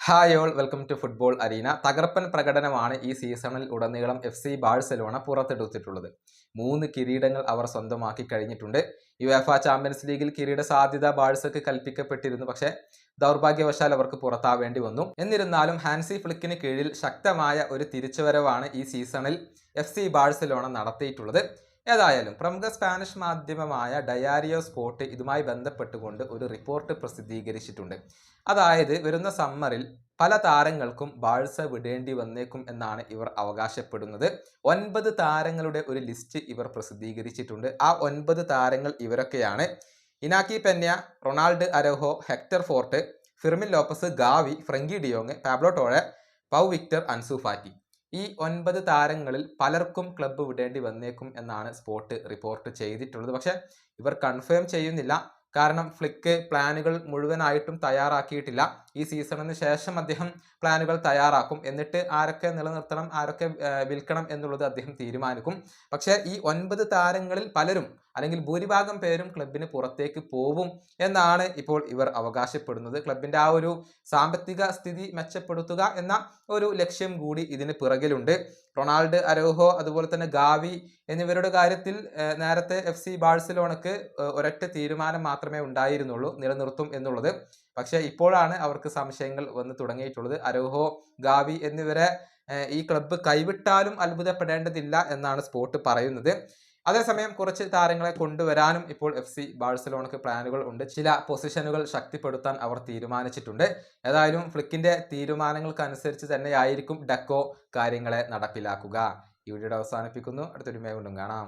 Hi all, welcome to football arena. തകർപ്പൻ പ്രകടനമാണ് ഈ സീസണിൽ ഉടനീളം FC ബാഴ്സലോണ പുറത്തെടുത്തിട്ടുള്ളത്. 3 കിരീടങ്ങൾ അവർ സ്വന്തമാക്കി കഴിഞ്ഞിട്ടുണ്ട്. യുവേഫ ചാമ്പ്യൻസ് ലീഗിൽ കിരീട സാധ്യത ബാഴ്സയ്ക്ക് കൽപ്പിക്കപ്പെട്ടിരുന്നു. പക്ഷേ ദൗർഭാഗ്യവശാൽ അവർക്ക് പുറത്താവേണ്ടി വന്നു. എന്നിരുന്നാലും ഹാൻസി ഫ്ലിക്കിന് കീഴിൽ ശക്തമായ ഒരു തിരിച്ചുവരവാണ് ഈ സീസണിൽ FC ബാഴ്സലോണ നടത്തിയിട്ടുള്ളത്. ഏതായാലും പ്രമുഖ സ്പാനിഷ് മാധ്യമമായ ഡയാരിയോ സ്പോർട്ട് ഇതുമായി ബന്ധപ്പെട്ടുകൊണ്ട് ഒരു റിപ്പോർട്ട് പ്രസിദ്ധീകരിച്ചിട്ടുണ്ട്. അതായത് വരുന്ന സമ്മറിൽ പല താരങ്ങൾക്കും ബാഴ്സ വിടേണ്ടി വന്നേക്കും എന്നാണ് ഇവർ അവകാശപ്പെടുന്നത്. 9 താരങ്ങളുടെ ഒരു ലിസ്റ്റ് ഇവർ പ്രസിദ്ധീകരിച്ചിട്ടുണ്ട്. ആ 9 താരങ്ങൾ ഇവരൊക്കെയാണ്: Inaki Pena, Ronald Araujo, Hector Fort, Fermin Lopez, Gavi, Frenkie de Jong, Pablo Torre, Pau Victor, Ansu Fati. ഈ 9 താരങ്ങളിൽ പലർക്കും ക്ലബ്ബ് വിടേണ്ടി വന്നേക്കും എന്നാണ് സ്പോർട്ട് റിപ്പോർട്ട് ചെയ്തിട്ടുള്ളത്. പക്ഷെ ഇവർ കൺഫേം ചെയ്യുന്നില്ല. കാരണം ഫ്ലിക്ക് പ്ലാനുകൾ മുഴുവനായിട്ടും തയ്യാറാക്കിയിട്ടില്ല. ഈ സീസണിന് ശേഷം അദ്ദേഹം പ്ലാനുകൾ തയ്യാറാക്കും. എന്നിട്ട് ആരൊക്കെ നിലനിർത്തണം, ആരൊക്കെ വിൽക്കണം എന്നുള്ളത് അദ്ദേഹം തീരുമാനിക്കും. പക്ഷേ ഈ 9 താരങ്ങളിൽ പലരും അല്ലെങ്കിൽ ഭൂരിഭാഗം പേരും ക്ലബിന് പുറത്തേക്ക് പോവും എന്നാണ് ഇപ്പോൾ ഇവർ അവകാശപ്പെടുന്നത്. ക്ലബിന്റെ ആ ഒരു സാമ്പത്തിക സ്ഥിതി മെച്ചപ്പെടുത്തുക എന്ന ഒരു ലക്ഷ്യം കൂടി ഇതിന് പിറകിലുണ്ട്. റൊണാൾഡ് അരോഹോ അതുപോലെ തന്നെ ഗാവി എന്നിവരുടെ കാര്യത്തിൽ നേരത്തെ FC ബാഴ്സലോണക്ക് ഒരൊറ്റ തീരുമാനം മാത്രമേ ഉണ്ടായിരുന്നുള്ളൂ, നിലനിർത്തും എന്നുള്ളത്. പക്ഷേ ഇപ്പോഴാണ് അവർക്ക് സംശയങ്ങൾ വന്ന് തുടങ്ങിയിട്ടുള്ളത്. അരോഹോ, ഗാവി എന്നിവരെ ഈ ക്ലബ്ബ് കൈവിട്ടാലും അത്ഭുതപ്പെടേണ്ടതില്ല എന്നാണ് സ്പോർട്ട് പറയുന്നത്. അതേസമയം കുറച്ച് താരങ്ങളെ കൊണ്ടുവരാനും ഇപ്പോൾ FC ബാഴ്സലോണക്ക് പ്ലാനുകൾ ഉണ്ട്. ചില പൊസിഷനുകൾ ശക്തിപ്പെടുത്താൻ അവർ തീരുമാനിച്ചിട്ടുണ്ട്. ഏതായാലും ഫ്ലിക്കിന്റെ തീരുമാനങ്ങൾക്കനുസരിച്ച് തന്നെയായിരിക്കും ഡെക്കോ കാര്യങ്ങളെ നടപ്പിലാക്കുക. ഈ വീഡിയോ അവസാനിപ്പിക്കുന്നു. അടുത്തൊരു വീഡിയോ കൊണ്ടും കാണാം.